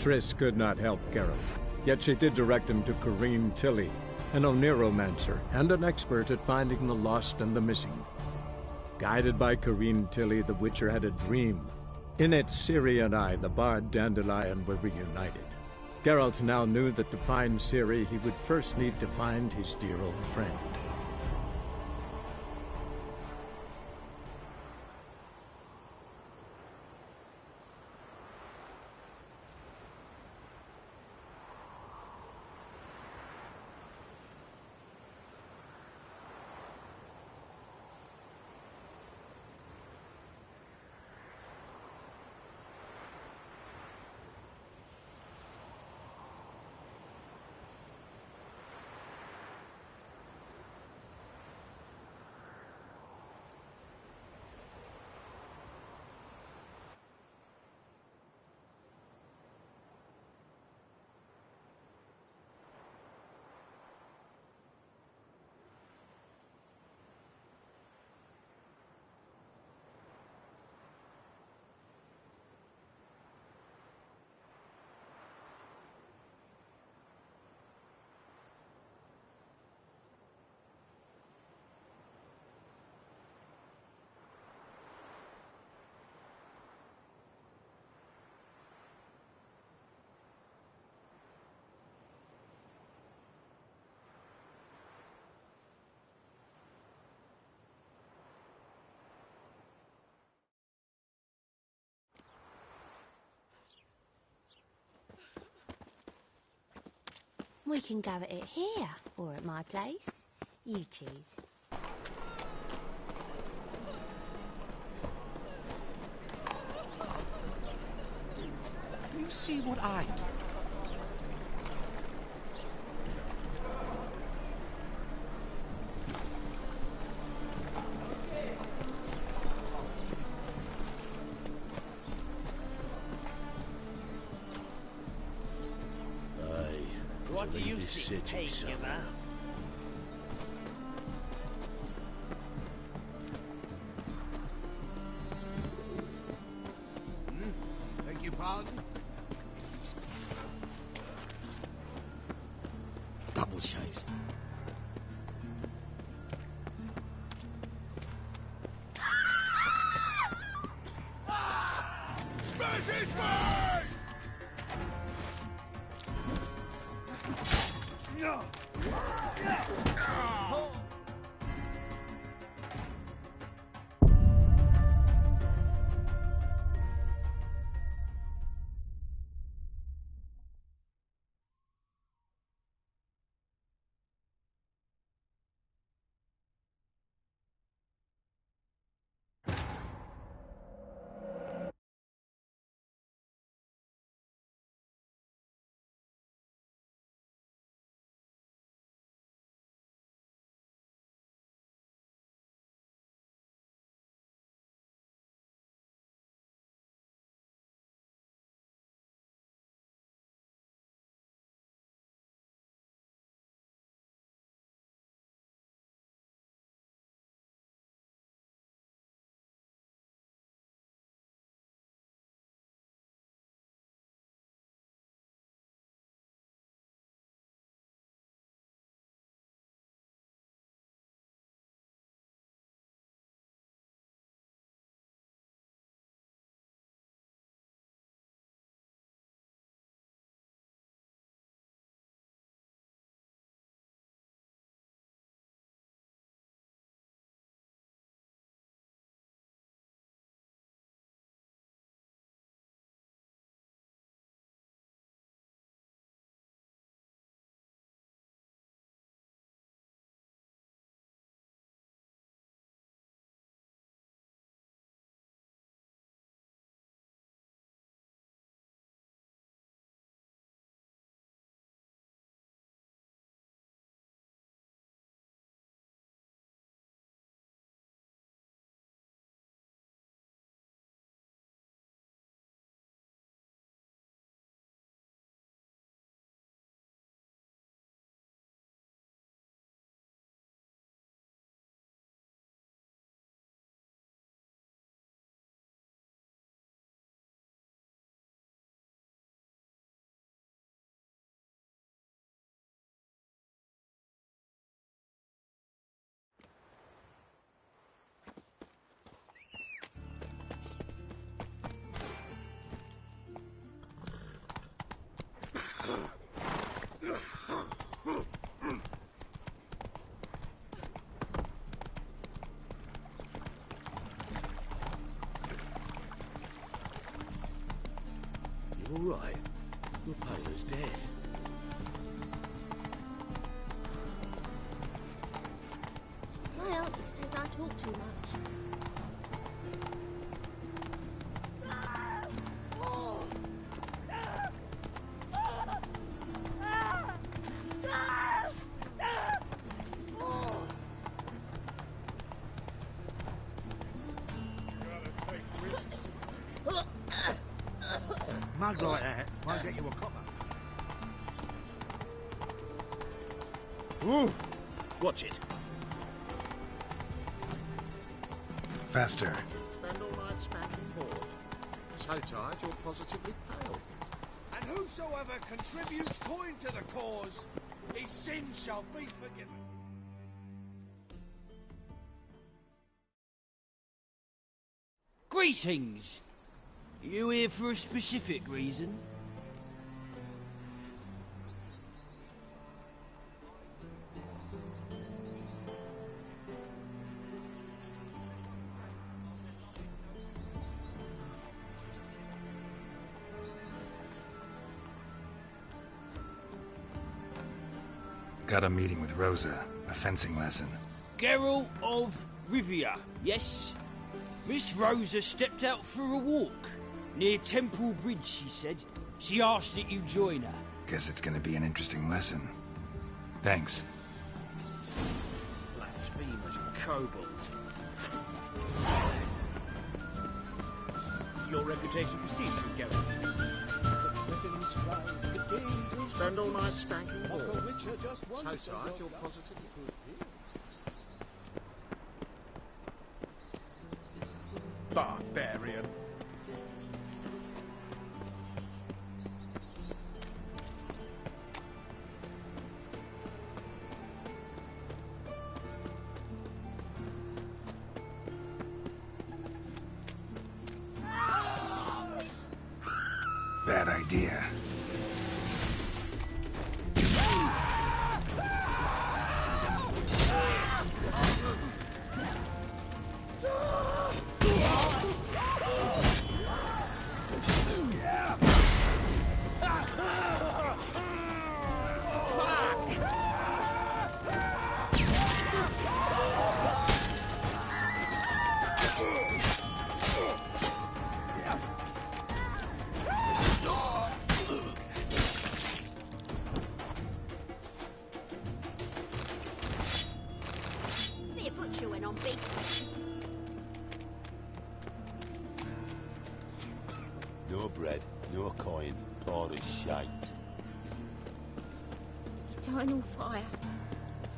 Triss could not help Geralt, yet she did direct him to Corrine Tilly, an Oniromancer and an expert at finding the lost and the missing. Guided by Corrine Tilly, the Witcher had a dream. In it, Ciri and I, the bard Dandelion, were reunited. Geralt now knew that to find Ciri, he would first need to find his dear old friend. We can go at it here, or at my place. You choose. You see what I do? What do you see, Painkiller? Beg your pardon? Double chase. Smash his face! You all right? Your paler's dead. My auntie says I talk too much. Mug like that won't get you a copper. Ooh. Watch it. Faster. Spend all night spanking board. So tired you're positively pale. And whosoever contributes coin to the cause, his sins shall be forgiven. Greetings! You here for a specific reason? Got a meeting with Rosa, a fencing lesson. Geralt of Rivia, yes? Miss Rosa stepped out for a walk. Near Temple Bridge, she said. She asked that you join her. Guess it's gonna be an interesting lesson. Thanks. Blasphemous kobolds. Your reputation precedes you, Geralt. Spend all night spanking board. So tired you're positively Barbarian. Bad idea. Better put you in on big. No bread, no coin, pour of shite. Eternal fire,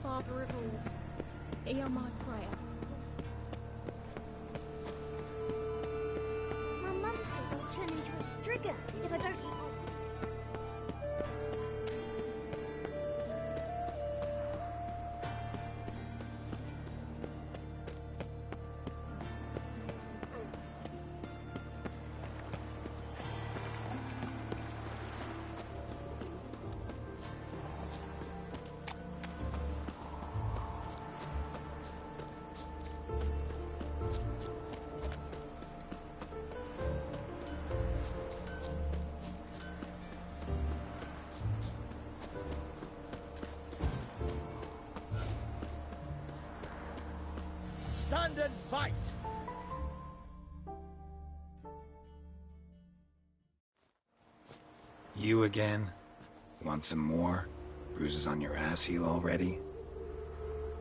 Father of all, hear my prayer. My mum says I'll turn into a strigger if I don't eat. Stand and fight! You again? Want some more? Bruises on your ass heel already?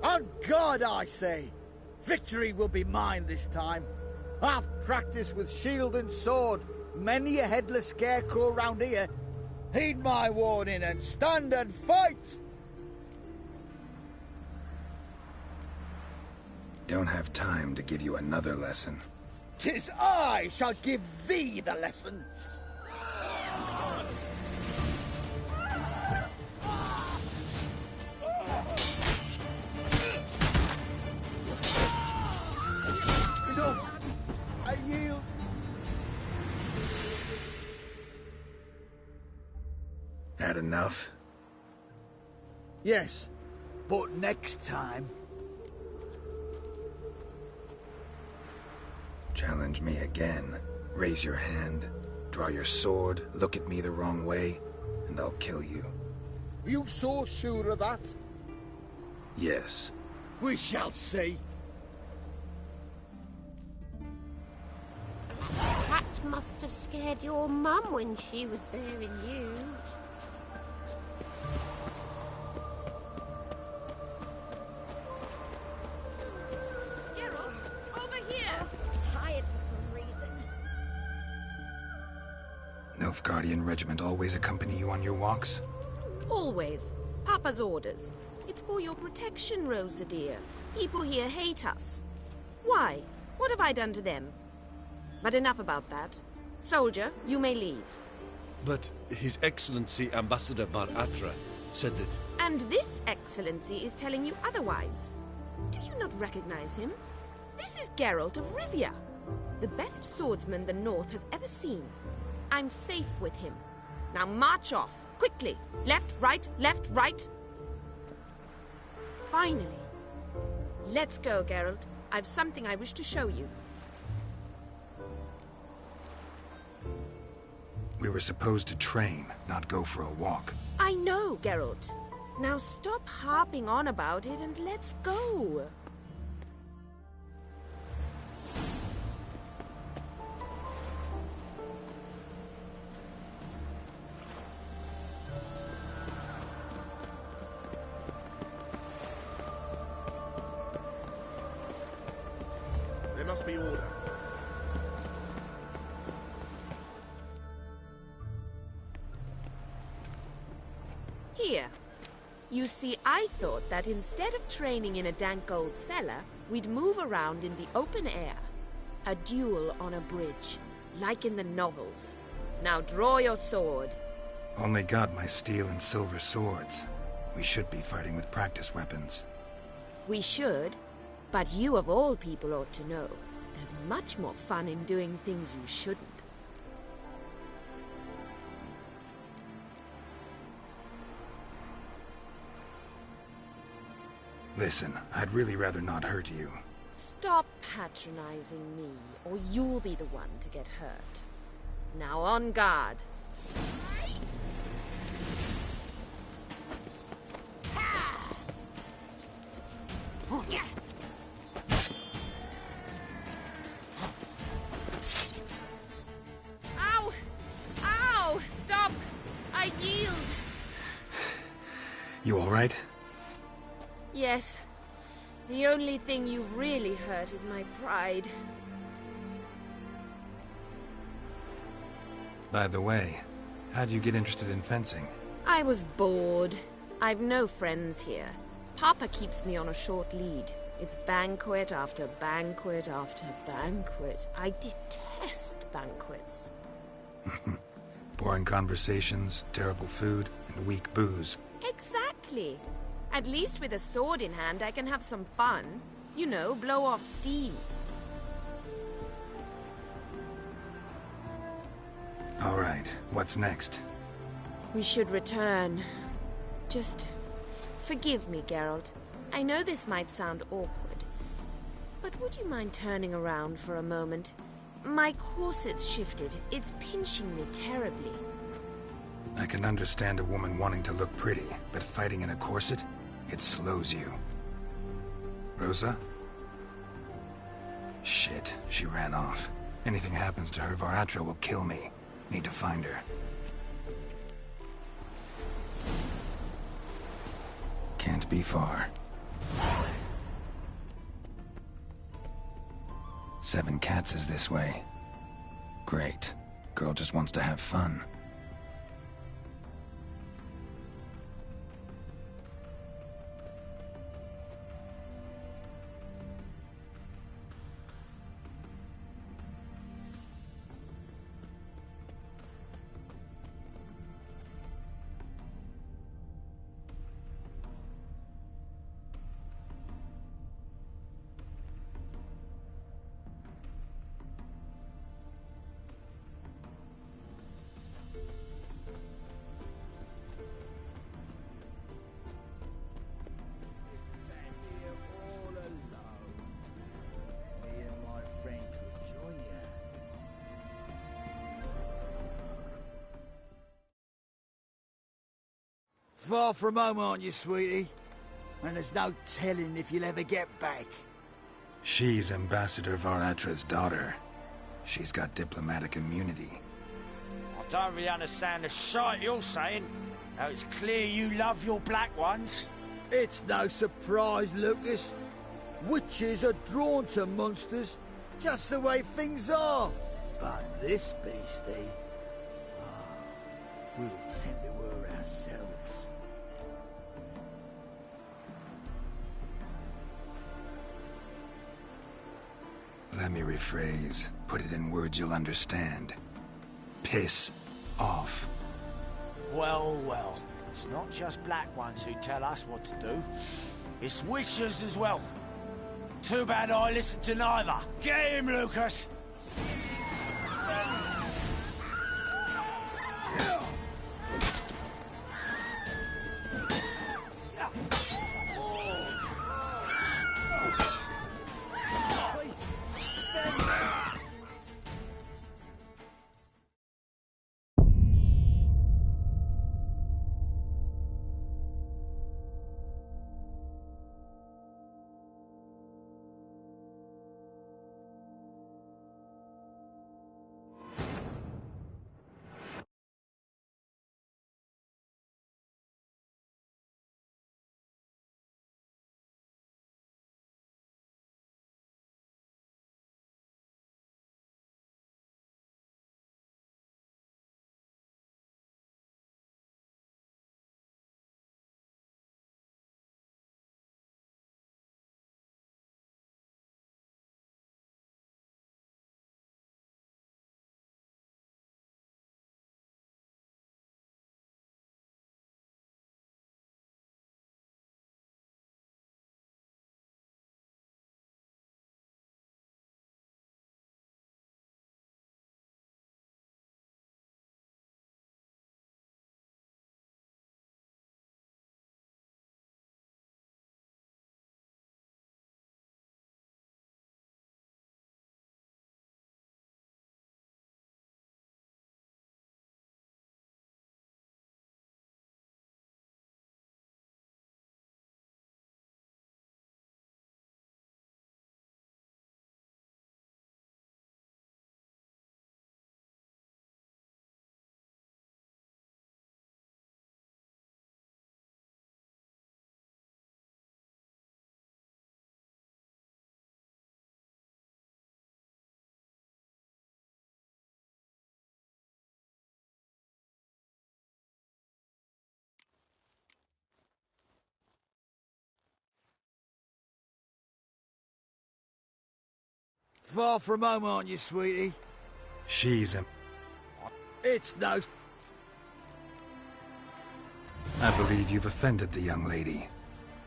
On God, I say! Victory will be mine this time. I've practiced with shield and sword. Many a headless scarecrow round here. Heed my warning and stand and fight! Don't have time to give you another lesson. 'Tis I shall give thee the lesson. Enough! I yield. Had enough? Yes, but next time. Challenge me again. Raise your hand, draw your sword, look at me the wrong way, and I'll kill you. Are you so sure of that? Yes. We shall see. That must have scared your mum when she was bearing you. Geralt, over here! Tired for some reason. Nilfgaardian regiment always accompany you on your walks? Always. Papa's orders. It's for your protection, Rosa dear. People here hate us. Why? What have I done to them? But enough about that. Soldier, you may leave. But His Excellency Ambassador Var Atra said that... And this excellency is telling you otherwise. Do you not recognize him? This is Geralt of Rivia, the best swordsman the North has ever seen. I'm safe with him. Now march off, quickly. Left, right, left, right. Finally. Let's go, Geralt. I've something I wish to show you. We were supposed to train, not go for a walk. I know, Geralt. Now stop harping on about it and let's go. There must be order. Here. You see, I thought that instead of training in a dank old cellar, we'd move around in the open air. A duel on a bridge, like in the novels. Now draw your sword. Only got my steel and silver swords. We should be fighting with practice weapons. We should, but you of all people ought to know. There's much more fun in doing things you shouldn't. Listen, I'd really rather not hurt you. Stop patronizing me, or you'll be the one to get hurt. Now on guard. Ow! Ow! Stop! I yield! You all right? Yes. The only thing you've really hurt is my pride. By the way, how'd you get interested in fencing? I was bored. I've no friends here. Papa keeps me on a short lead. It's banquet after banquet after banquet. I detest banquets. Boring conversations, terrible food, and weak booze. Exactly. At least with a sword in hand, I can have some fun. You know, blow off steam. All right, what's next? We should return. Just forgive me, Geralt. I know this might sound awkward, but would you mind turning around for a moment? My corset's shifted. It's pinching me terribly. I can understand a woman wanting to look pretty, but fighting in a corset? It slows you. Rosa? Shit, she ran off. Anything happens to her, Var Atra will kill me. Need to find her. Can't be far. 7 Cats is this way. Great. Girl just wants to have fun. Far from home, aren't you, sweetie? And there's no telling if you'll ever get back. She's Ambassador Varatra's daughter. She's got diplomatic immunity. I don't really understand the shite you're saying. Now it's clear you love your black ones. It's no surprise, Lucas. Witches are drawn to monsters, just the way things are. But this beastie, we'll tend to her ourselves. Let me rephrase. Put it in words you'll understand. Piss off. Well, well. It's not just black ones who tell us what to do. It's witches as well. Too bad I listened to neither. Get him, Lucas! Far from home, aren't you, sweetie? She's It's no... I believe you've offended the young lady.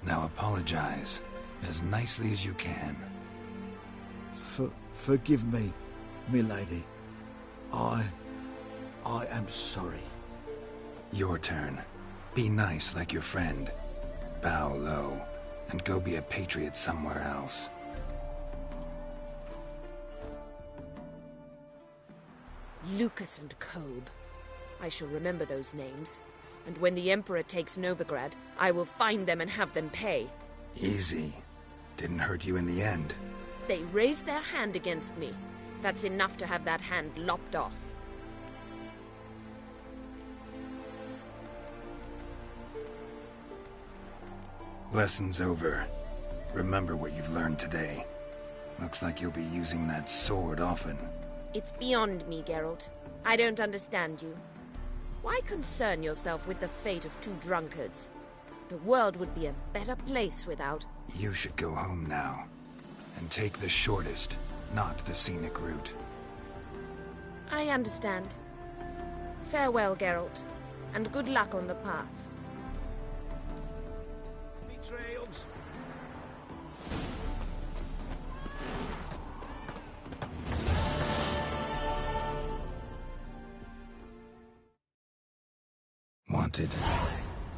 Now apologize, as nicely as you can. Forgive me, milady. I am sorry. Your turn. Be nice like your friend. Bow low, and go be a patriot somewhere else. Lucas and Kobe. I shall remember those names. And when the Emperor takes Novigrad, I will find them and have them pay. Easy. Didn't hurt you in the end. They raised their hand against me. That's enough to have that hand lopped off. Lesson's over. Remember what you've learned today. Looks like you'll be using that sword often. It's beyond me, Geralt. I don't understand you. Why concern yourself with the fate of two drunkards? The world would be a better place without... You should go home now. And take the shortest, not the scenic route. I understand. Farewell, Geralt. And good luck on the path. Trails. Wanted.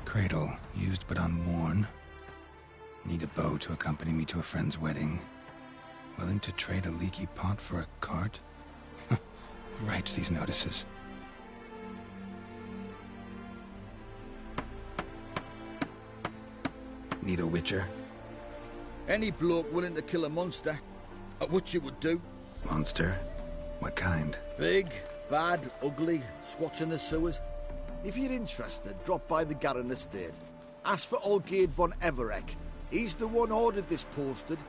Cradle, used but unworn. Need a bow to accompany me to a friend's wedding. Willing to trade a leaky pot for a cart? Who writes these notices? Need a witcher? Any bloke willing to kill a monster, a witcher would do. Monster? What kind? Big, bad, ugly, squats in the sewers. If you're interested, drop by the Garren estate. Ask for Olgierd von Everek. He's the one ordered this posted.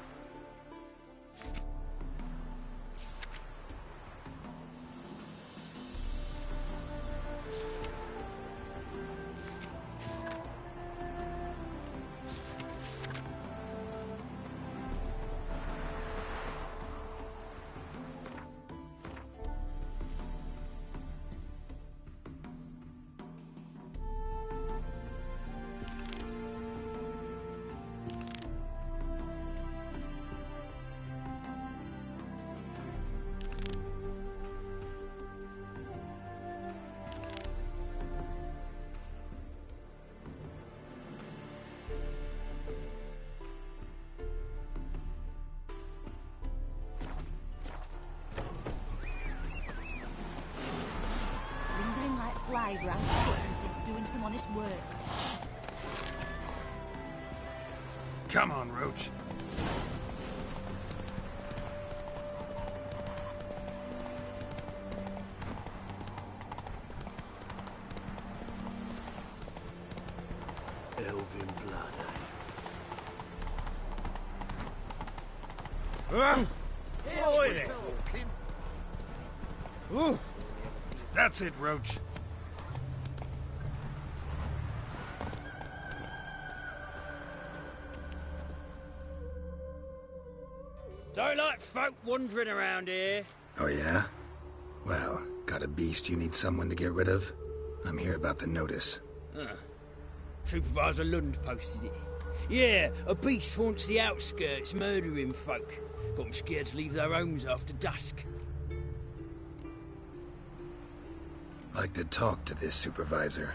Flies around shit instead of doing some honest work. Come on, Roach. Elven blood, Oi there! Ooh. That's it, Roach. Don't like folk wandering around here. Oh, yeah? Well, got a beast you need someone to get rid of? I'm here about the notice. Supervisor Lund posted it. Yeah, a beast haunts the outskirts, murdering folk. Got them scared to leave their homes after dusk. Like to talk to this supervisor.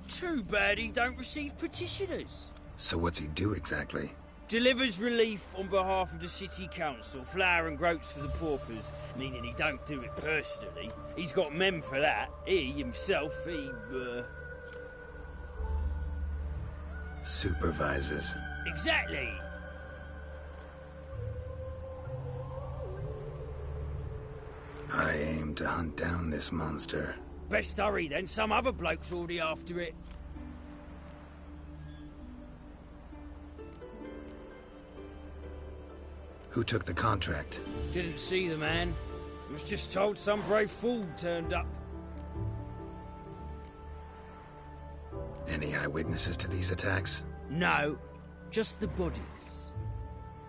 Too bad he don't receive petitioners. So what's he do exactly? Delivers relief on behalf of the city council, flour and groats for the paupers, meaning he don't do it personally. He's got men for that. He, himself, Supervises. Exactly! I aim to hunt down this monster. Best hurry then, some other bloke's already after it. Who took the contract? Didn't see the man. Was just told some brave fool turned up. Any eyewitnesses to these attacks? No, just the bodies.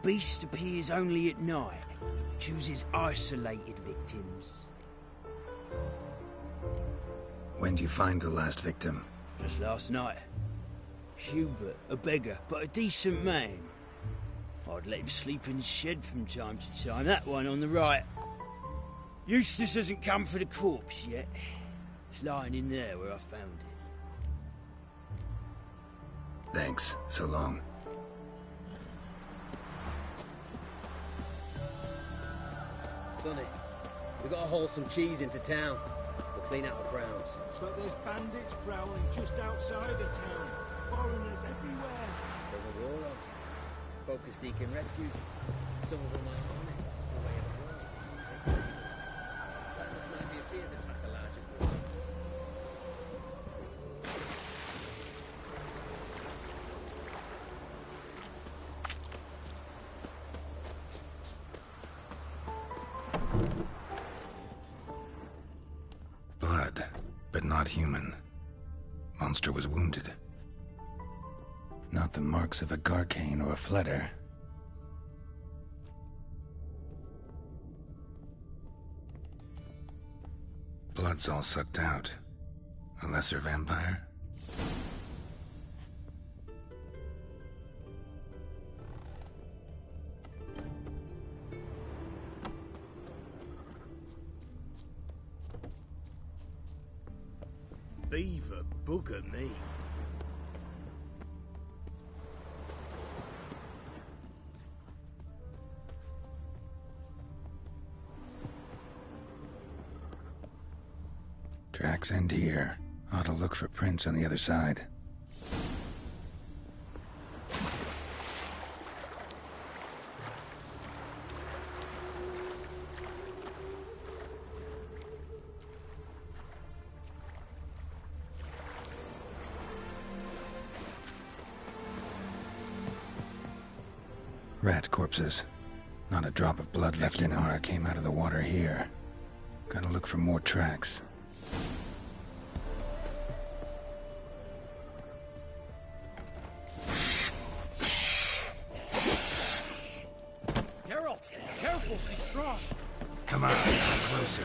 Beast appears only at night. Chooses isolated victims. When do you find the last victim? Just last night. Hubert, a beggar, but a decent man. I'd let him sleep in his shed from time to time. That one on the right. Eustace hasn't come for the corpse yet. It's lying in there where I found it. Thanks. So long. Sonny, we gotta haul some cheese into town. We'll clean out the crowds. But there's bandits prowling just outside of town. Foreigners everywhere. There's a war on. Folk are seeking refuge. Some of them aren't honest. It's the way of the world. Bandits might be afraid to attack a larger group. Blood, but not human. Monster was wounded. Not the marks of a Garcane or a Fletter. Blood's all sucked out. A lesser vampire? Beaver bugger me. Tracks end here. Ought to look for prints on the other side. rat corpses. Not a drop of blood left in Ara came out of the water here. Gotta look for more tracks. Geralt, careful, she's strong. Come on, come closer.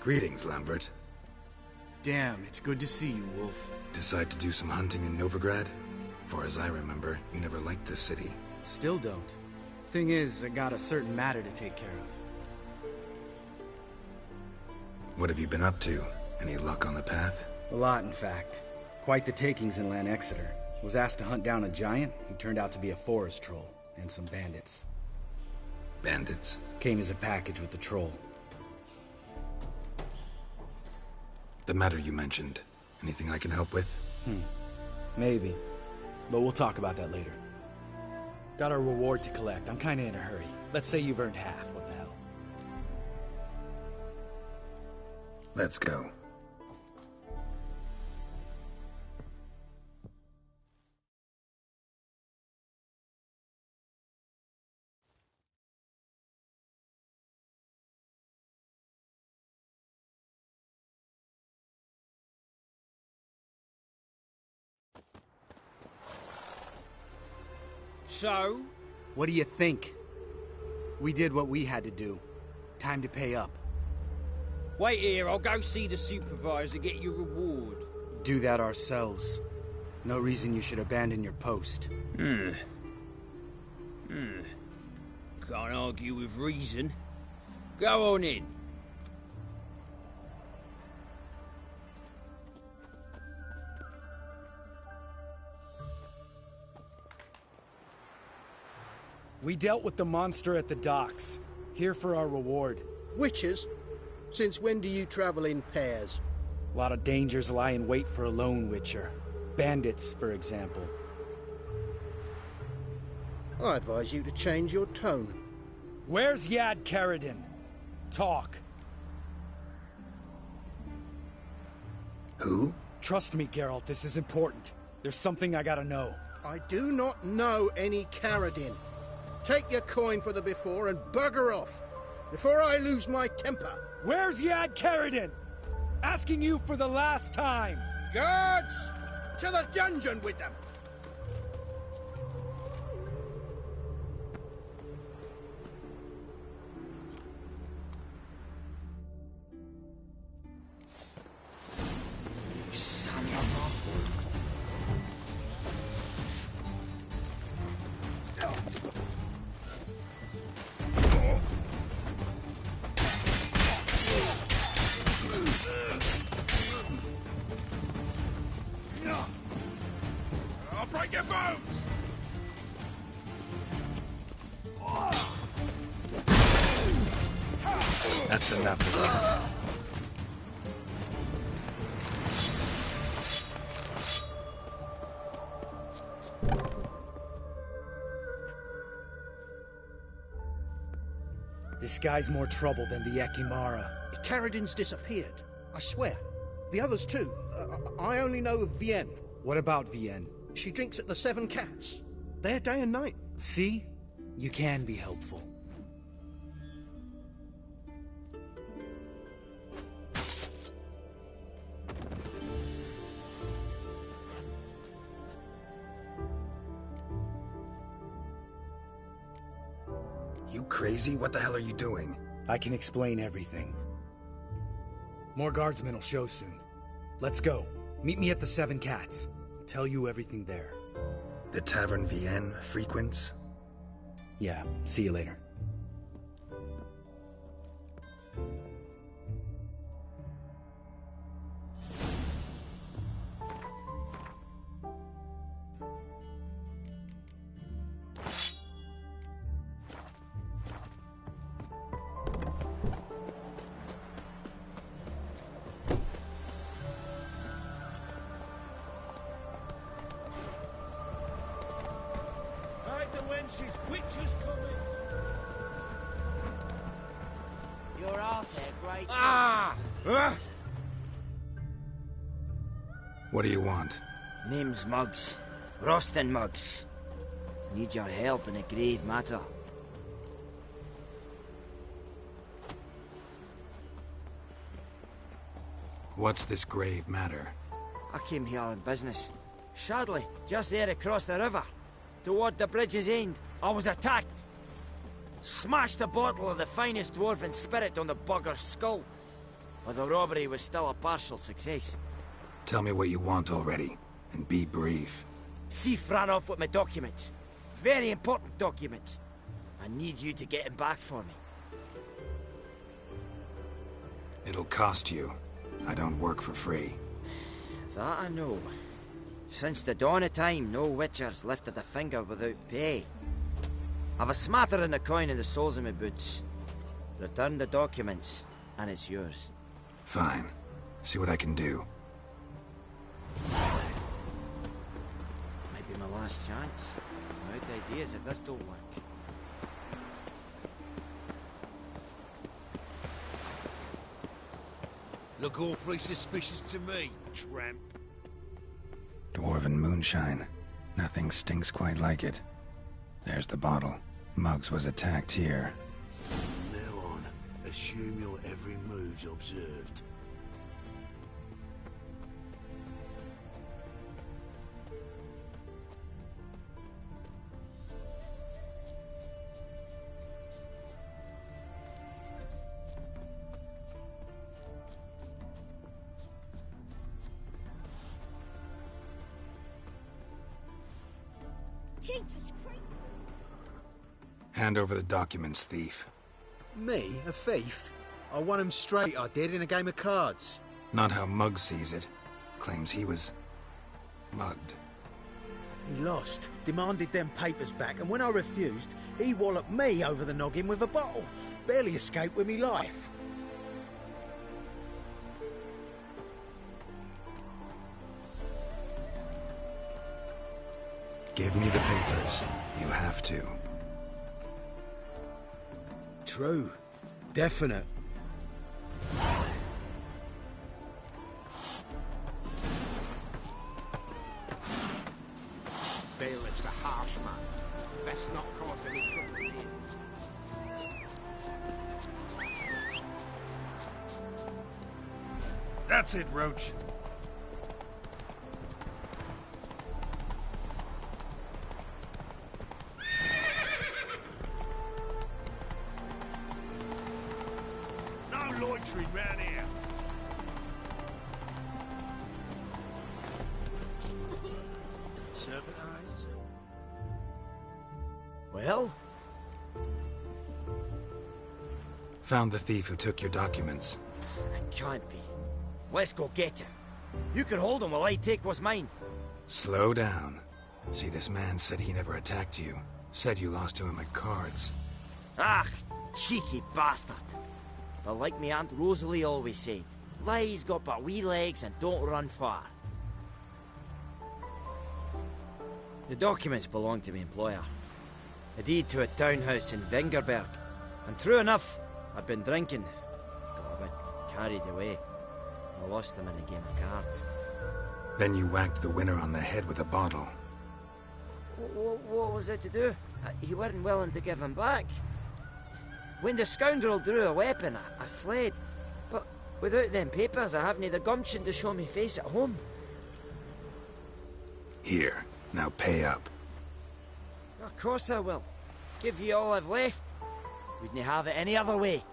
Greetings, Lambert. Damn, it's good to see you, Wolf. Decide to do some hunting in Novigrad? Far as I remember, you never liked this city. Still don't. Thing is, I got a certain matter to take care of. What have you been up to? Any luck on the path? A lot, in fact. Quite the takings in Lan Exeter. Was asked to hunt down a giant who turned out to be a forest troll, and some bandits. Bandits? Came as a package with the troll. The matter you mentioned. Anything I can help with? Maybe. But we'll talk about that later. Got a reward to collect. I'm kinda in a hurry. Let's say you've earned half. What the hell? Let's go. So? What do you think? We did what we had to do. Time to pay up. Wait here, I'll go see the supervisor, get your reward. Do that ourselves. No reason you should abandon your post. Can't argue with reason. Go on in. We dealt with the monster at the docks. Here for our reward. Witches? Since when do you travel in pairs? A lot of dangers lie in wait for a lone witcher. Bandits, for example. I advise you to change your tone. Where's Yad Karadin? Talk. Who? Trust me, Geralt, this is important. There's something I gotta know. I do not know any Karadin. Take your coin for the before and bugger off, before I lose my temper. Where's Yad Karadin? Asking you for the last time. Guards! To the dungeon with them! You son of a... I'll break your bones! That's enough of that. This guy's more trouble than the Ekimara. Karadin's disappeared, I swear. The others too. I only know of Vienne. What about Vienne? She drinks at the Seven Cats. There day and night. See? You can be helpful. You crazy? What the hell are you doing? I can explain everything. More guardsmen will show soon. Let's go. Meet me at the Seven Cats. I'll tell you everything there. The Tavern Vienne frequents? Yeah, see you later. Witches! Witches coming! Your arse hair, great. Ah! What do you want? Name's Muggs. Rostin Muggs. Need your help in a grave matter. What's this grave matter? I came here on business. Sadly, just there across the river, toward the bridge's end, I was attacked. Smashed a bottle of the finest dwarven spirit on the bugger's skull. But the robbery was still a partial success. Tell me what you want already, and be brief. Thief ran off with my documents. Very important documents. I need you to get him back for me. It'll cost you. I don't work for free. That I know. Since the dawn of time, no witcher's lifted a finger without pay. I've a smattering of coin in the soles of my boots. Return the documents, and it's yours. Fine. See what I can do. Might be my last chance. I'm out of ideas if this don't work. Look awfully suspicious to me, tramp. Dwarven moonshine. Nothing stinks quite like it. There's the bottle. Muggs was attacked here. From now on, assume your every move's observed. Jeepers creep. Hand over the documents, thief. Me? A thief? I won him straight, I did, in a game of cards. Not how Muggs sees it. Claims he was mugged. He lost, demanded them papers back, and when I refused, he walloped me over the noggin with a bottle. Barely escaped with me life. Give me the papers. You have to. True. Definite. Bailiff's a harsh man. Best not cause any trouble here. That's it, Roach. No loitering round here. Serpent eyes? Well? Found the thief who took your documents. It can't be. Let's go get him. You can hold him while I take what's mine. Slow down. See, this man said he never attacked you. Said you lost to him at cards. Ah, cheeky bastard. But like me Aunt Rosalie always said, lies got but wee legs and don't run far. The documents belong to my employer. A deed to a townhouse in Vingerberg. And true enough, I'd been drinking. Got a bit carried away. I lost them in a game of cards. Then you whacked the winner on the head with a bottle. What was it to do? You weren't willing to give him back. When the scoundrel drew a weapon, I fled. But without them papers, I haven't the gumption to show me face at home. Here, now pay up. Of course I will. Give you all I've left. Wouldn't have it any other way.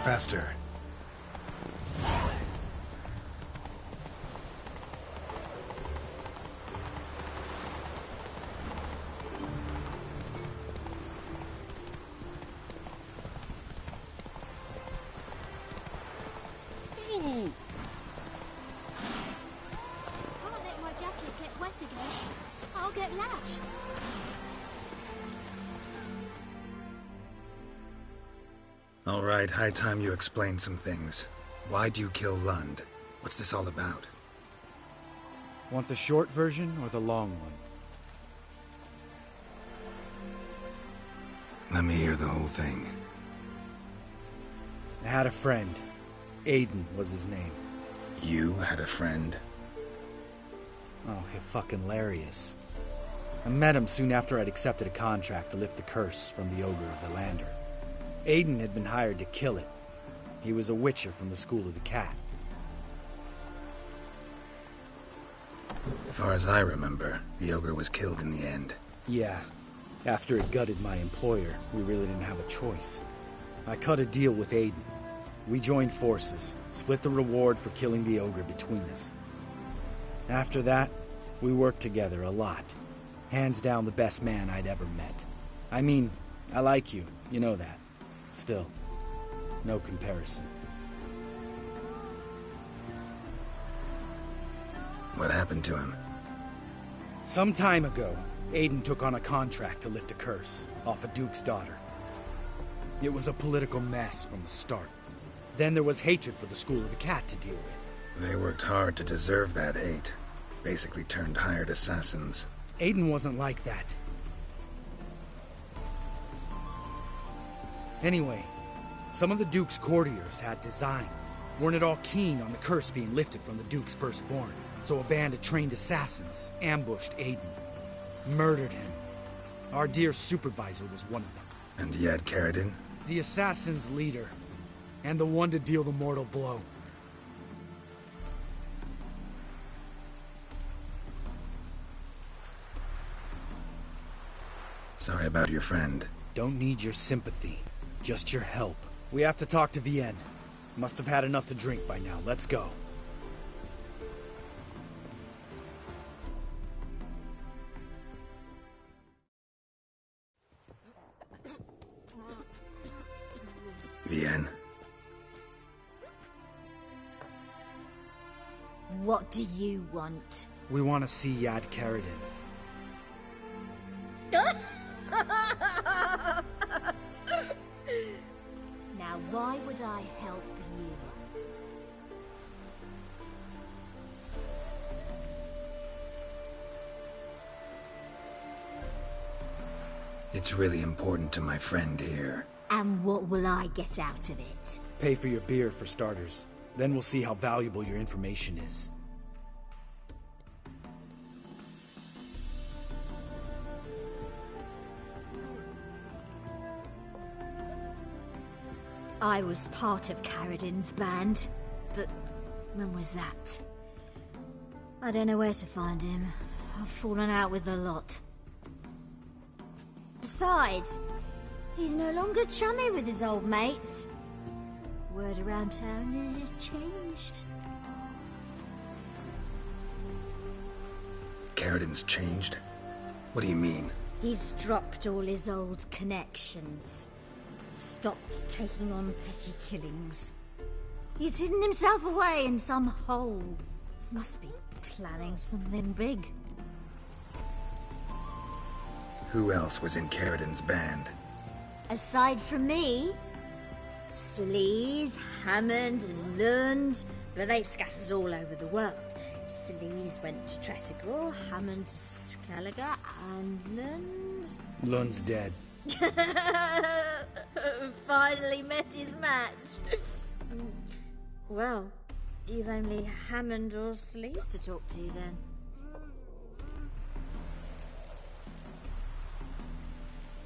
Faster. Can't let my jacket get wet again. I'll get lashed. All right, high time you explain some things. Why'd you kill Lund? What's this all about? Want the short version or the long one? Let me hear the whole thing. I had a friend. Aiden was his name. You had a friend? Oh, you're fucking hilarious. I met him soon after I'd accepted a contract to lift the curse from the Ogre of Elander. Aiden had been hired to kill it. He was a witcher from the School of the Cat. As far as I remember, the Ogre was killed in the end. Yeah. After it gutted my employer, we really didn't have a choice. I cut a deal with Aiden. We joined forces, split the reward for killing the Ogre between us. After that, we worked together a lot. Hands down the best man I'd ever met. I mean, I like you, you know that. Still, no comparison. What happened to him? Some time ago, Aiden took on a contract to lift a curse off a duke's daughter. It was a political mess from the start. Then there was hatred for the School of the Cat to deal with. They worked hard to deserve that hate. Basically turned hired assassins. Aiden wasn't like that. Anyway, some of the Duke's courtiers had designs. Weren't at all keen on the curse being lifted from the Duke's firstborn. So a band of trained assassins ambushed Aiden. Murdered him. Our dear supervisor was one of them. And yet, Carradine? The assassin's leader. And the one to deal the mortal blow. Sorry about your friend. Don't need your sympathy. Just your help. We have to talk to Vienne. Must have had enough to drink by now. Let's go. Vienne. What do you want? We want to see Yad Carradine. Now, why would I help you? It's really important to my friend here. And what will I get out of it? Pay for your beer, for starters. Then we'll see how valuable your information is. I was part of Carradine's band, but when was that? I don't know where to find him. I've fallen out with the lot. Besides, he's no longer chummy with his old mates. Word around town is he's changed. Carradine's changed? What do you mean? He's dropped all his old connections. Stopped taking on petty killings. He's hidden himself away in some hole. Must be planning something big. Who else was in Carradine's band? Aside from me, Sleaze, Hammond and Lund, but they scattered all over the world. Sleaze went to Tretogor, Hammond to Skellige, and Lund... Lund's dead. Finally met his match. Well, you've only Hammond or Sleaze to talk to then.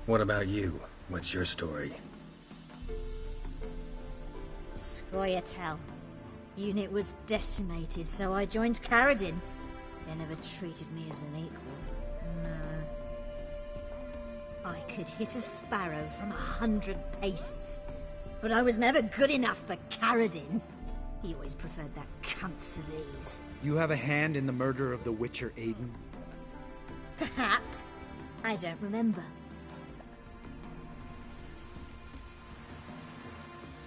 What about you? What's your story? Scoia'tael. Unit was decimated, so I joined Carradine. They never treated me as an equal. No. I could hit a sparrow from 100 paces, but I was never good enough for Carradine. He always preferred that cunt Sleaze. You have a hand in the murder of the Witcher Aiden? Perhaps. I don't remember.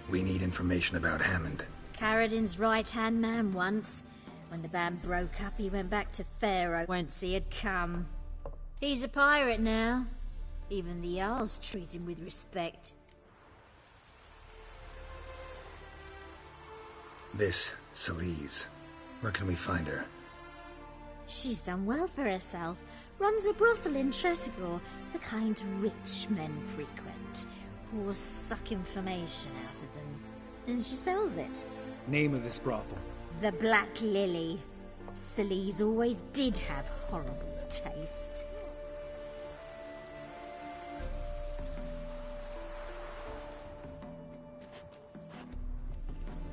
We need information about Hammond. Carradine's right-hand man once. When the band broke up, he went back to Pharaoh whence he had come. He's a pirate now. Even the Jarls treat him with respect. This, Celise. Where can we find her? She's done well for herself. Runs a brothel in Tretogor, the kind rich men frequent. Whores suck information out of them. Then she sells it. Name of this brothel? The Black Lily. Celise always did have horrible taste.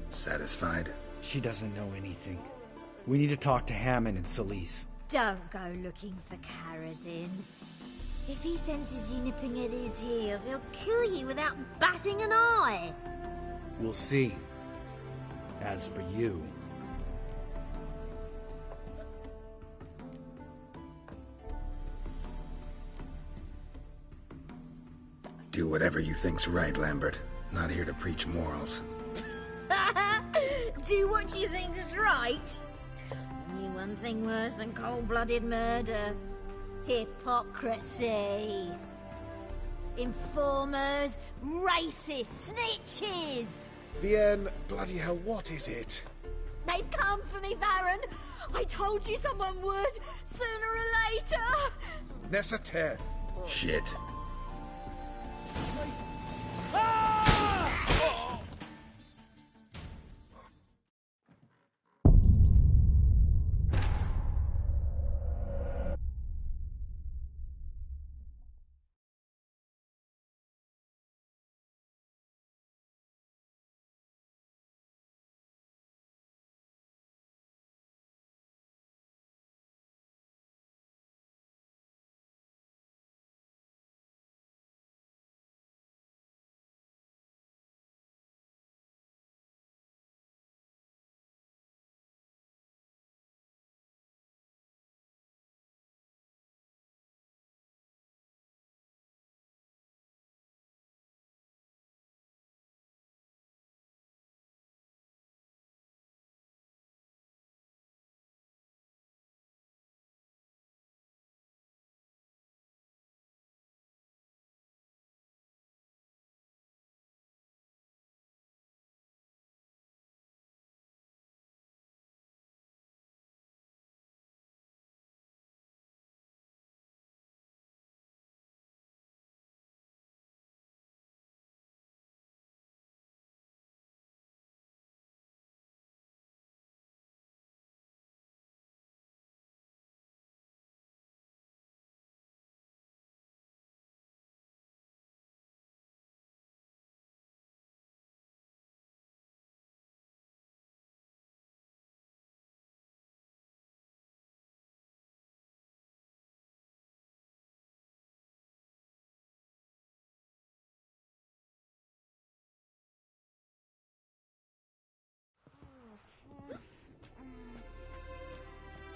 Satisfied? She doesn't know anything. We need to talk to Hammond and Celise. Don't go looking for Carradine. If he senses you nipping at his heels, he'll kill you without batting an eye. We'll see. As for you... Do whatever you think's right, Lambert. Not here to preach morals. Do what you think is right. Only one thing worse than cold-blooded murder. Hypocrisy. Informers, racists, snitches. Vienne, bloody hell, what is it? They've come for me, Baron. I told you someone would, sooner or later. Necessaire. Shit.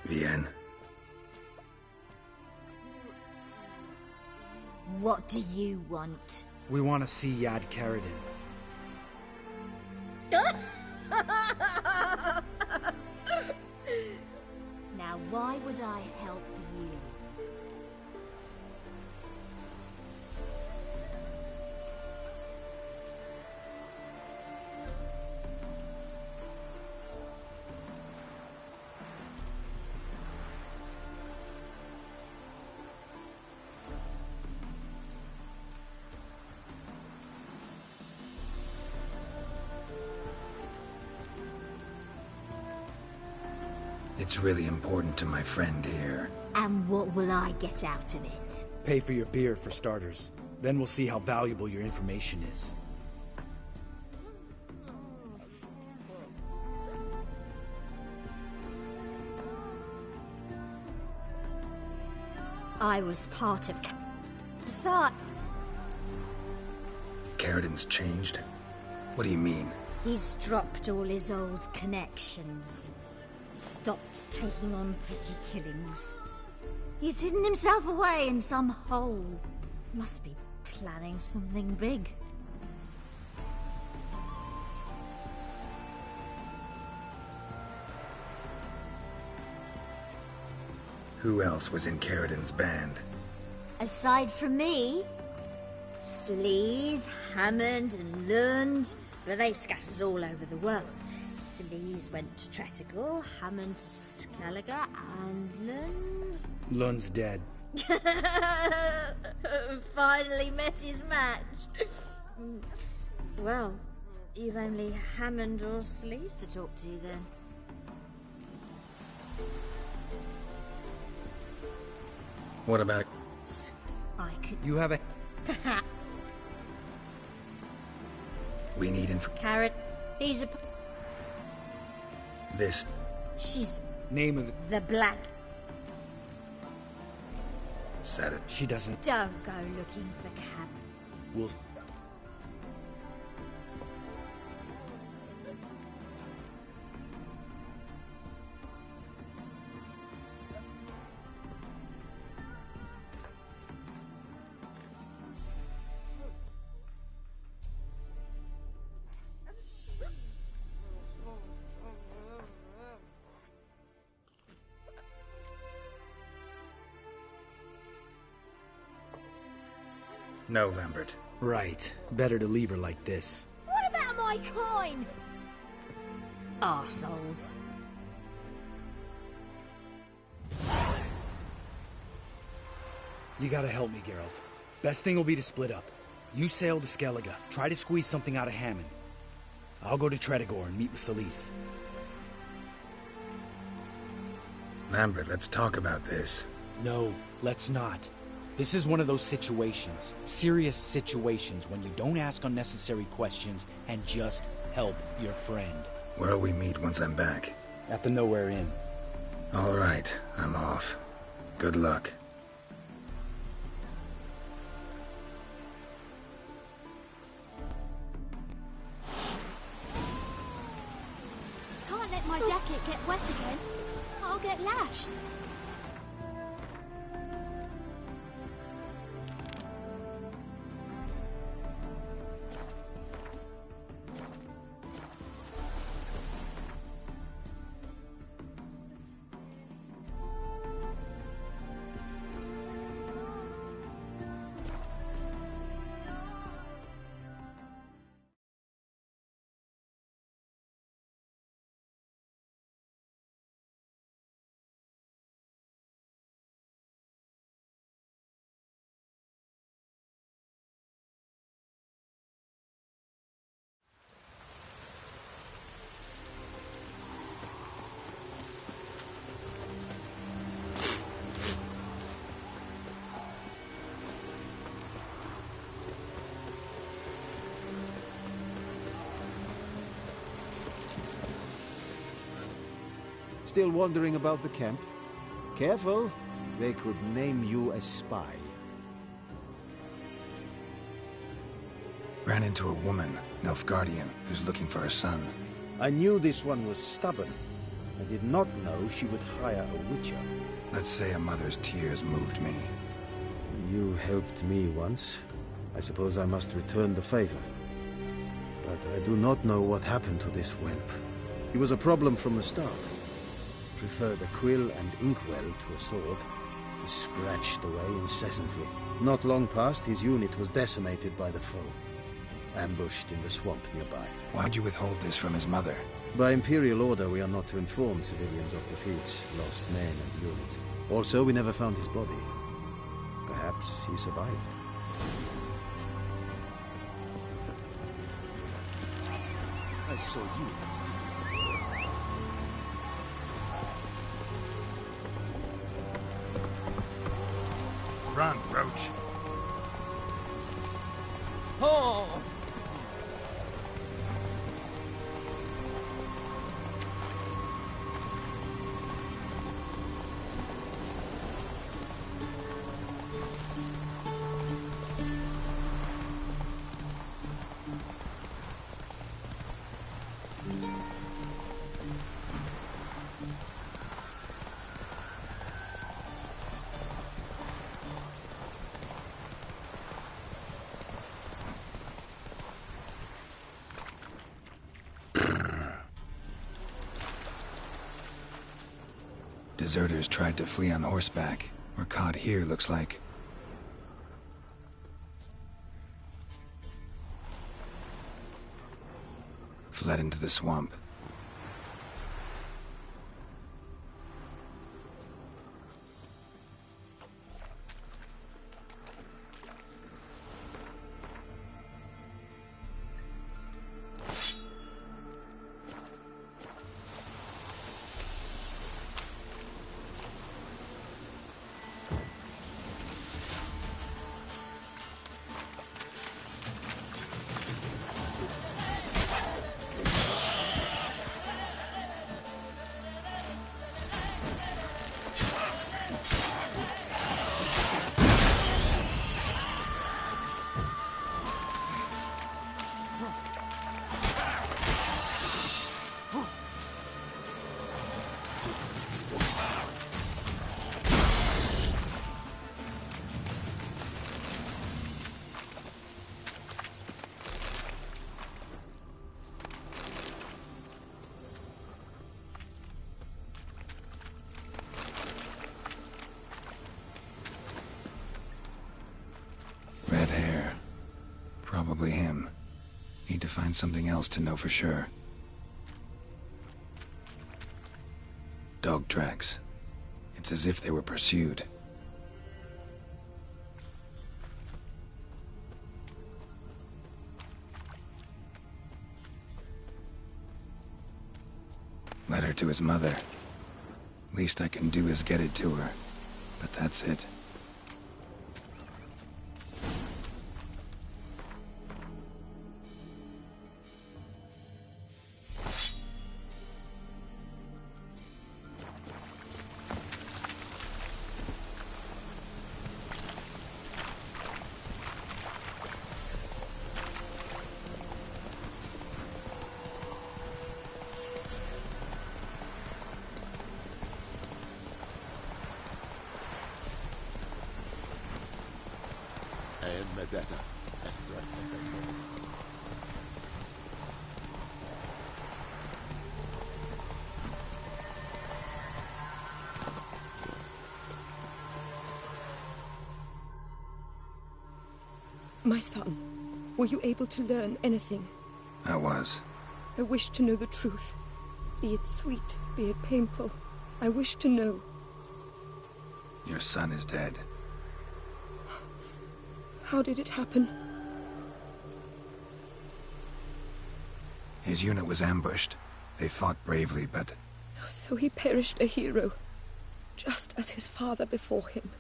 Vienne. What do you want? We want to see Yad Carradine. Now, why would I help you? It's really important to my friend here. And what will I get out of it? Pay for your beer, for starters. Then we'll see how valuable your information is. I was part of... Besides... Carradine's changed? What do you mean? He's dropped all his old connections. Stopped taking on petty killings. He's hidden himself away in some hole. Must be planning something big. Who else was in Carradine's band? Aside from me, Celise, Hammond and Lund, but they've scattered all over the world. Sleaze went to Tretigor, Hammond to Skellige, and Lund... Lund's dead. Finally met his match. Well, you've only Hammond or Sleaze to talk to then. What about... I could... You have a... We need Carrot, he's a... This... She's... Name of the Black... Said it. She doesn't... Don't go looking for Cab. We'll... No, Lambert. Right. Better to leave her like this. What about my coin? Arseholes. You gotta help me, Geralt. Best thing will be to split up. You sail to Skellige. Try to squeeze something out of Hammond. I'll go to Tretigor and meet with Sleaze. Lambert, let's talk about this. No, let's not. This is one of those situations, serious situations, when you don't ask unnecessary questions and just help your friend. Where'll we meet once I'm back? At the Nowhere Inn. All right, I'm off. Good luck. Can't let my jacket get wet again. I'll get lashed. Still wondering about the camp? Careful, they could name you a spy. Ran into a woman, Nilfgaardian, who's looking for her son. I knew this one was stubborn. I did not know she would hire a witcher. Let's say a mother's tears moved me. You helped me once. I suppose I must return the favor. But I do not know what happened to this whelp. He was a problem from the start. Preferred a quill and inkwell to a sword. He scratched away incessantly. Not long past, his unit was decimated by the foe. Ambushed in the swamp nearby. Why'd you withhold this from his mother? By Imperial order, we are not to inform civilians of defeats, lost men and units. Also, we never found his body. Perhaps he survived. I saw you. Run, Roach. Oh! Deserters tried to flee on horseback. Were caught here, looks like. Fled into the swamp. Probably him. Need to find something else to know for sure. Dog tracks. It's as if they were pursued. Letter to his mother. Least I can do is get it to her. But that's it. My son, were you able to learn anything? I was. I wish to know the truth. Be it sweet, be it painful. I wish to know. Your son is dead. How did it happen? His unit was ambushed. They fought bravely, but... So he perished a hero, just as his father before him.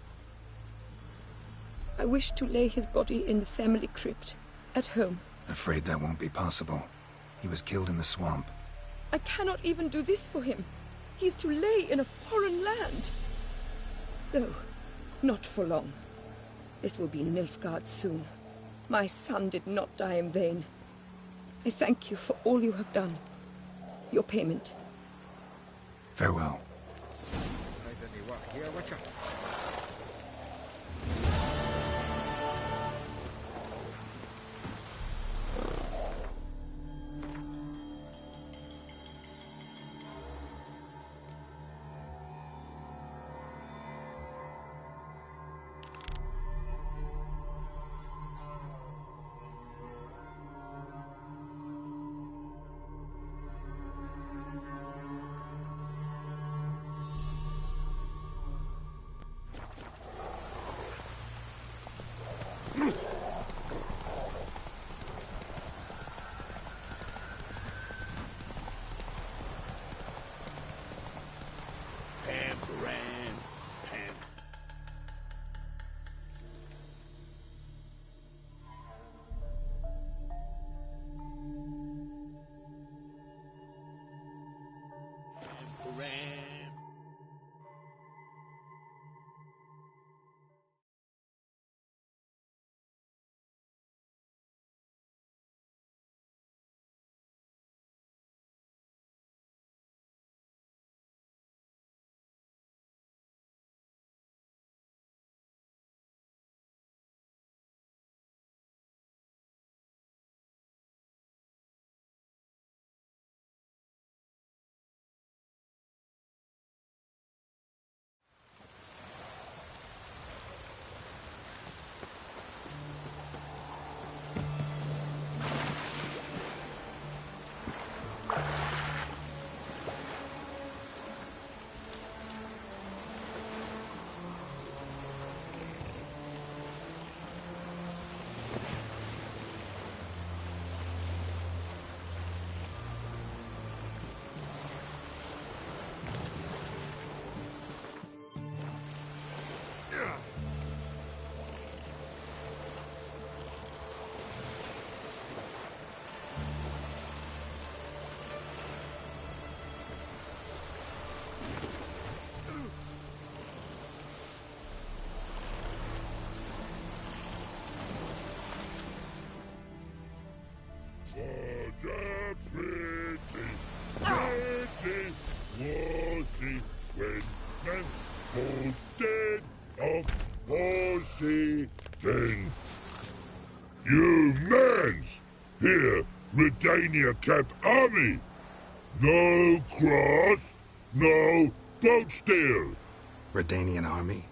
I wish to lay his body in the family crypt, at home. Afraid that won't be possible. He was killed in the swamp. I cannot even do this for him. He's to lay in a foreign land. Though, not for long. This will be Nilfgaard soon. My son did not die in vain. I thank you for all you have done. Your payment. Farewell. You mans! Here, Redania Camp Army! No cross, no boat steal! Redanian army?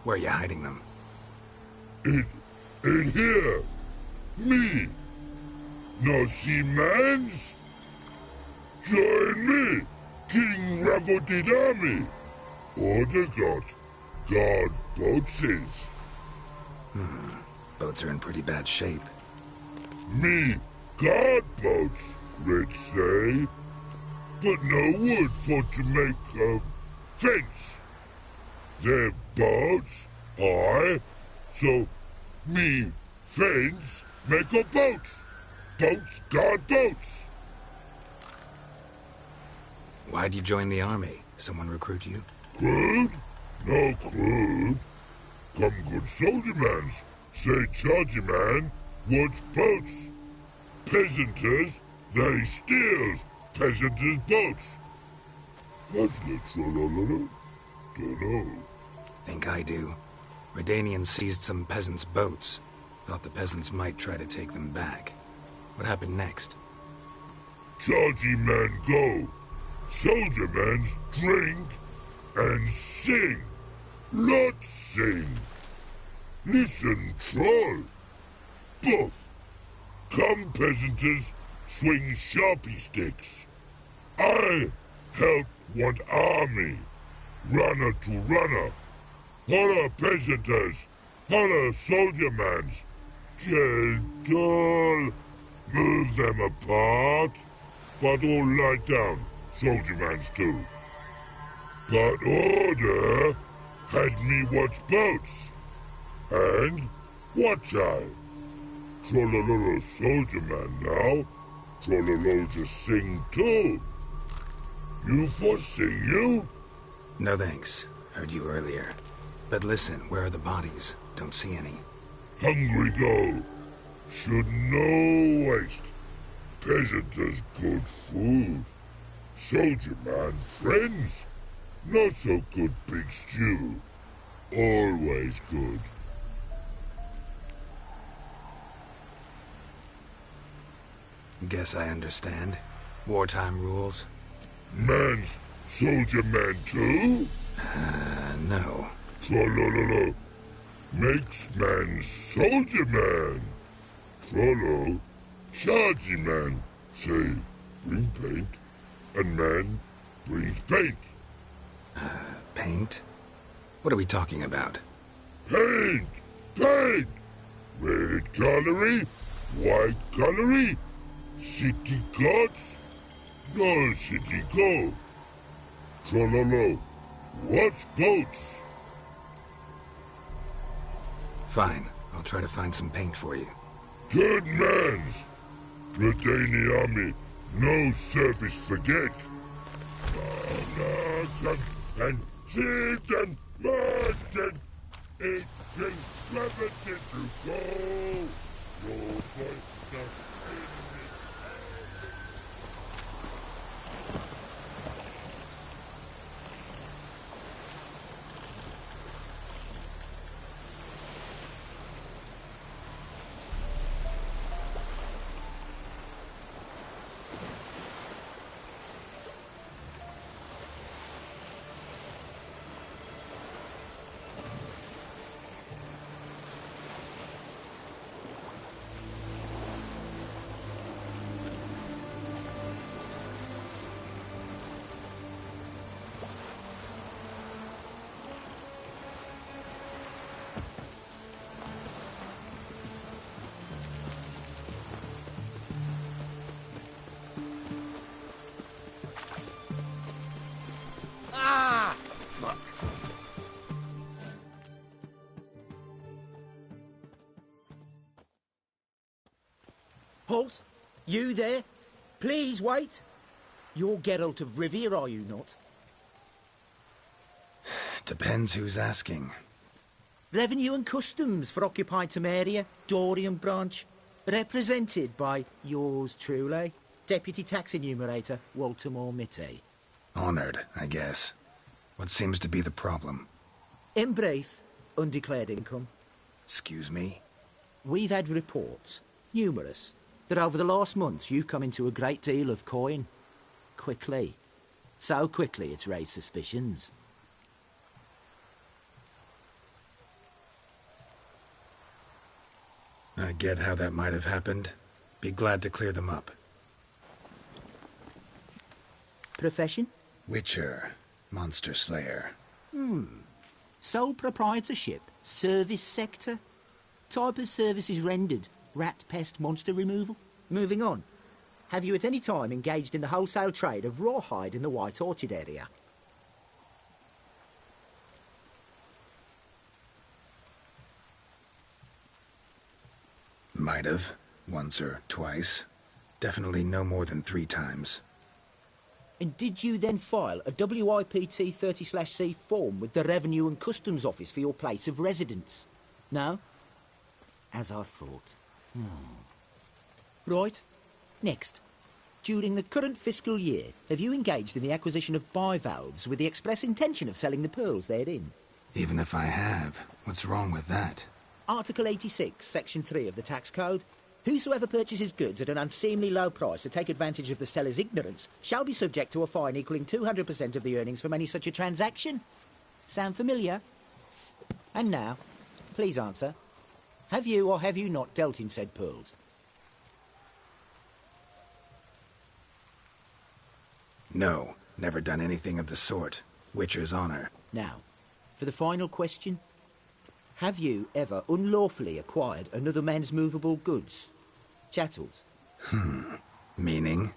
Where are you hiding them? In here! Me! No see mans? Join me, King Ravodid army. Order got guard boatses. Boats are in pretty bad shape. Me guard boats, Red say. But no wood for to make a fence. Their boats, aye. So me fence make a boat. Boats guard boats. Why'd you join the army? Someone recruit you? Crude? No crude. Come good soldier mans. Say chargy man wants boats. Peasanters, they steals peasanters' boats. That's literal. Dunno. Think I do. Redanians seized some peasants' boats. Thought the peasants might try to take them back. What happened next? Chargy man go. Soldier mans drink and sing. Lot sing. Listen, troll. Both. Come, peasanters, swing sharpie sticks. I help one army. Runner to runner. Holla, peasanters. Holla, soldier mans. Gentle. Move them apart. But all lie down. Soldier mans too. But order had me watch boats. And watch I. Trollololo soldier man now. Trollolo just sing too. You for sing you? No thanks. Heard you earlier. But listen, where are the bodies? Don't see any. Hungry go. Should no waste. Peasanters good food. Soldier man friends. Not so good big stew. Always good. Guess I understand. Wartime rules? Man's soldier man too? No. Trollololo. Makes man soldier man. Trollo. Chargy man. Say, bring paint. And man brings paint. Paint? What are we talking about? Paint! Paint! Red colory, white colory, city gods, no city go. Trollolo, what's boats? Fine. I'll try to find some paint for you. Good mans! Redani army, no service forget. And seeds and mud and it can never get to go. No point Halt! You there? Please wait. You're Geralt of Rivia, are you not? Depends who's asking. Revenue and Customs for occupied Temeria, Dorian branch. Represented by yours truly, Deputy Tax Enumerator Walter Mitte. Honored, I guess. What seems to be the problem? In brief, undeclared income. Excuse me? We've had reports, numerous, that over the last months you've come into a great deal of coin. Quickly. So quickly it's raised suspicions. I get how that might have happened. Be glad to clear them up. Profession? Witcher. Monster Slayer. Sole proprietorship? Service sector? Type of services rendered? Rat, pest, monster removal? Moving on. Have you at any time engaged in the wholesale trade of rawhide in the White Orchard area? Might have. Once or twice. Definitely no more than 3 times. And did you then file a WIPT 30/C form with the Revenue and Customs Office for your place of residence? No? As I thought. Right. Next. During the current fiscal year, have you engaged in the acquisition of bivalves with the express intention of selling the pearls therein? Even if I have, what's wrong with that? Article 86, Section 3 of the Tax Code. Whosoever purchases goods at an unseemly low price to take advantage of the seller's ignorance shall be subject to a fine equaling 200% of the earnings from any such a transaction. Sound familiar? And now, please answer. Have you or have you not dealt in said pearls? No, never done anything of the sort. Witcher's honor. Now, for the final question. Have you ever unlawfully acquired another man's movable goods? Chattels? Meaning?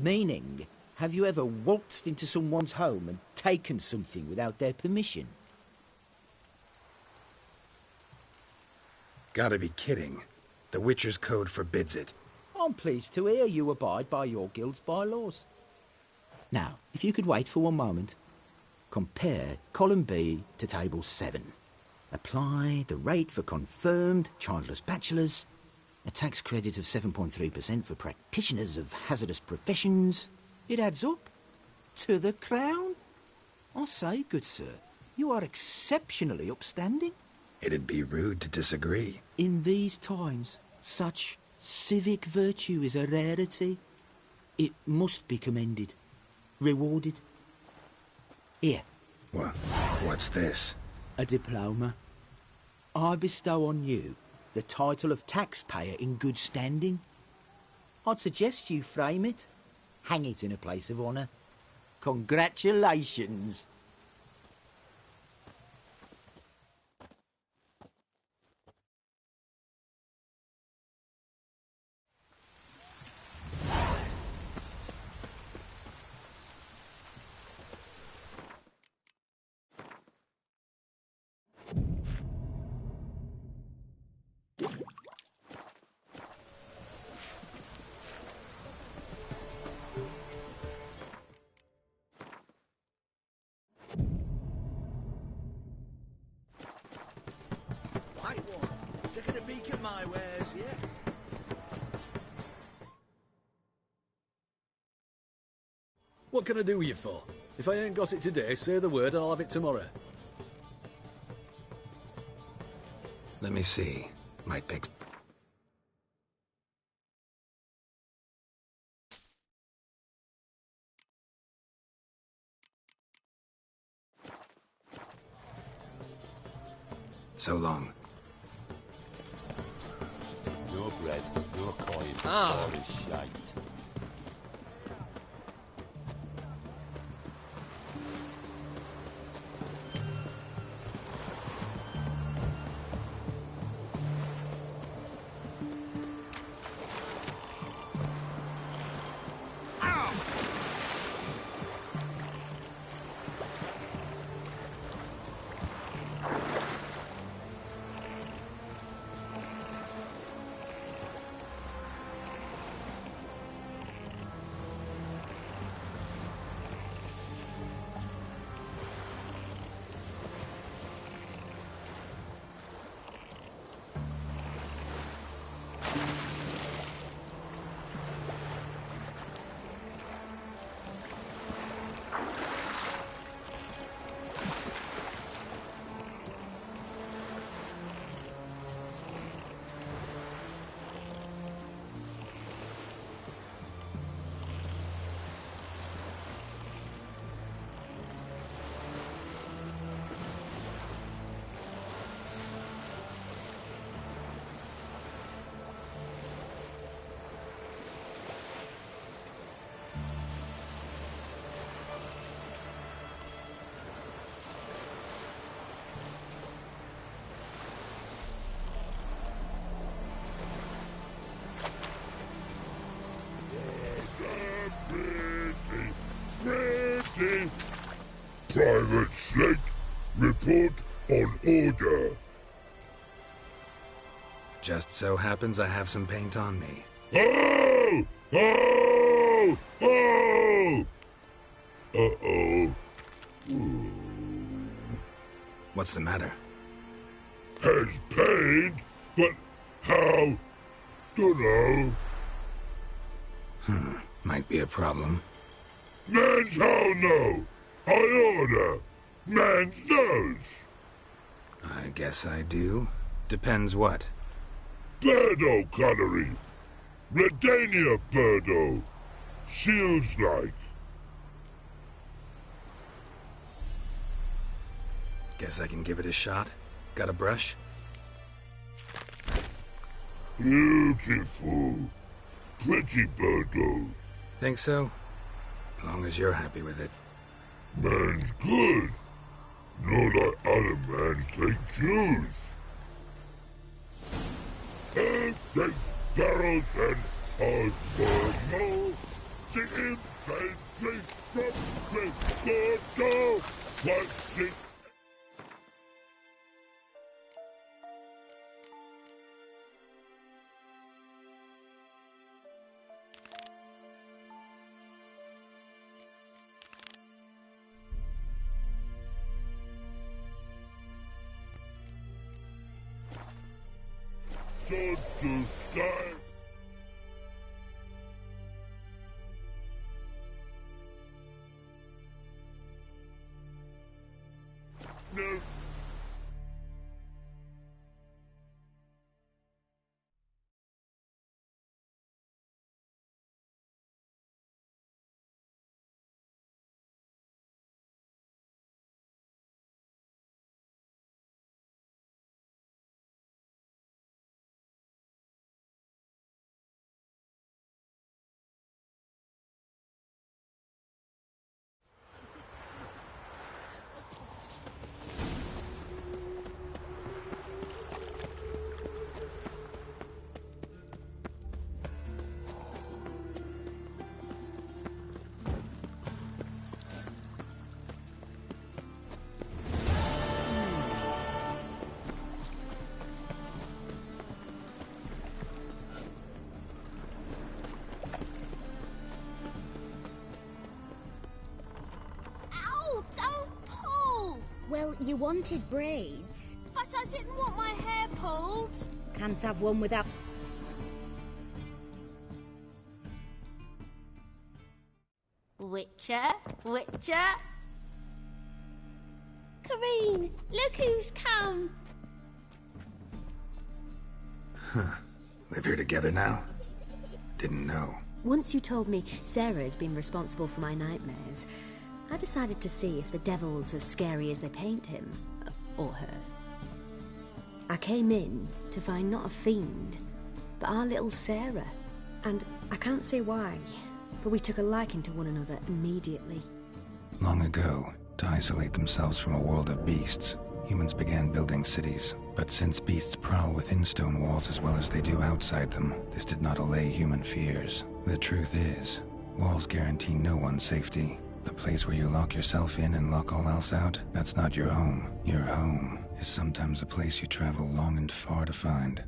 Meaning, have you ever waltzed into someone's home and taken something without their permission? Gotta be kidding. The Witcher's Code forbids it. I'm pleased to hear you abide by your guild's bylaws. Now, if you could wait for one moment, compare column B to table 7. Apply the rate for confirmed childless bachelors, a tax credit of 7.3% for practitioners of hazardous professions. It adds up to the crown. I say, good sir, you are exceptionally upstanding. It'd be rude to disagree. In these times, such civic virtue is a rarity. It must be commended, rewarded. Here. What's this? A diploma. I bestow on you the title of taxpayer in good standing. I'd suggest you frame it, hang it in a place of honour. Congratulations. Taking a peek at my wares, yeah? What can I do with you for? If I ain't got it today, say the word and I'll have it tomorrow. Let me see. Might pick... So long. No bread, no coin, Ah. all is shite. Snake, report on order. Just so happens I have some paint on me. Oh! Oh! Oh! Uh-oh. Ooh. What's the matter? Has paint, but how? Dunno. Might be a problem. Man's how no. I order. Man's knows. I guess I do. Depends what. Birdo coloring. Redania Birdo. Shields like. Guess I can give it a shot. Got a brush? Beautiful. Pretty Birdo. Think so? As long as you're happy with it. Man's good. Not like other mans they choose. Take barrels and osmomo. The infantry from Gregorio. What's it? Swords to sky. No. Well, you wanted braids. But I didn't want my hair pulled. Can't have one without... Witcher, Witcher. Kareen, look who's come. Live here together now? Didn't know. Once you told me Sarah had been responsible for my nightmares, I decided to see if the devil's as scary as they paint him. Or her. I came in to find not a fiend, but our little Sarah. And I can't say why, but we took a liking to one another immediately. Long ago, to isolate themselves from a world of beasts, humans began building cities. But since beasts prowl within stone walls as well as they do outside them, this did not allay human fears. The truth is, walls guarantee no one's safety. The place where you lock yourself in and lock all else out, that's not your home. Your home is sometimes a place you travel long and far to find.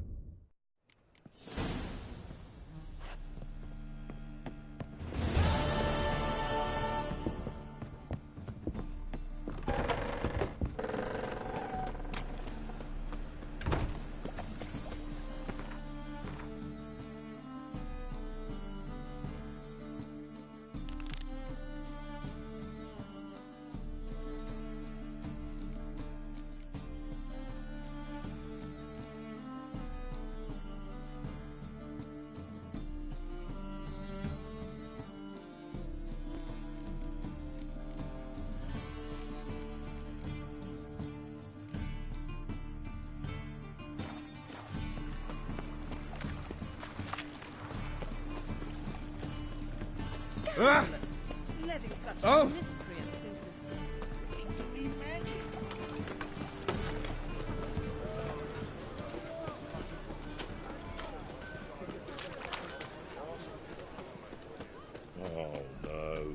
Scandalous! Letting such miscreants into the city. Victory magic. Oh no.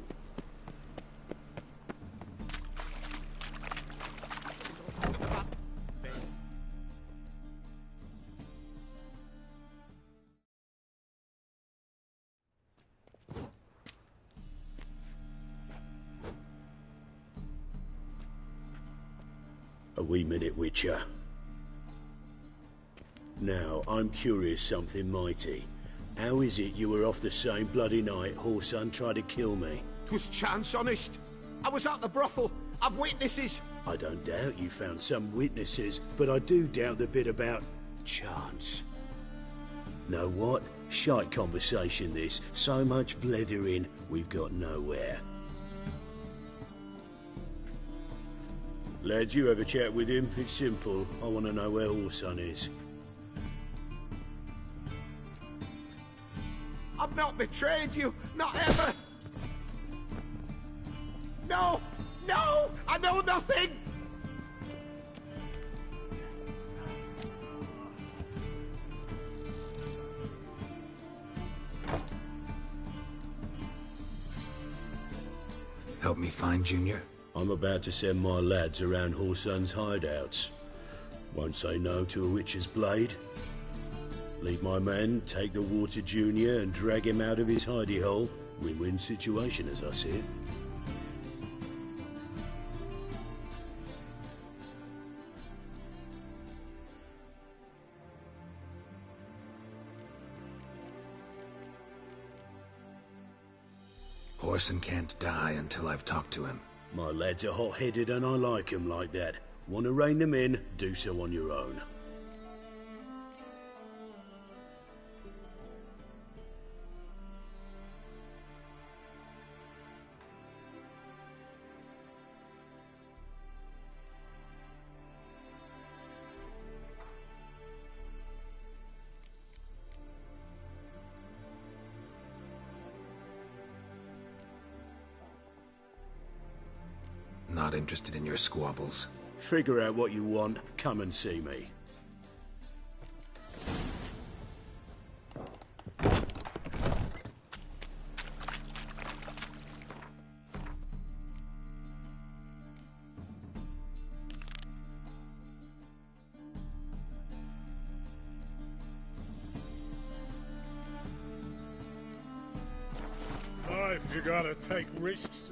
A wee minute, Witcher. Now, I'm curious something mighty. How is it you were off the same bloody night Whoreson tried to kill me? 'Twas chance, honest. I was at the brothel. I've witnesses. I don't doubt you found some witnesses, but I do doubt the bit about chance. Know what? Shite conversation this. So much blethering, we've got nowhere. Lads, you have a chat with him. It's simple. I want to know where Whoreson is. I've not betrayed you. Not ever. No! No! I know nothing! Help me find Junior? I'm about to send my lads around Whoreson's hideouts. Won't say no to a witch's blade. Lead my men, take the water Junior and drag him out of his hidey hole. Win-win situation as I see it. Whoreson can't die until I've talked to him. My lads are hot-headed and I like 'em like that. Want to rein them in, do so on your own. Not interested in your squabbles. Figure out what you want, come and see me. Life, you gotta take risks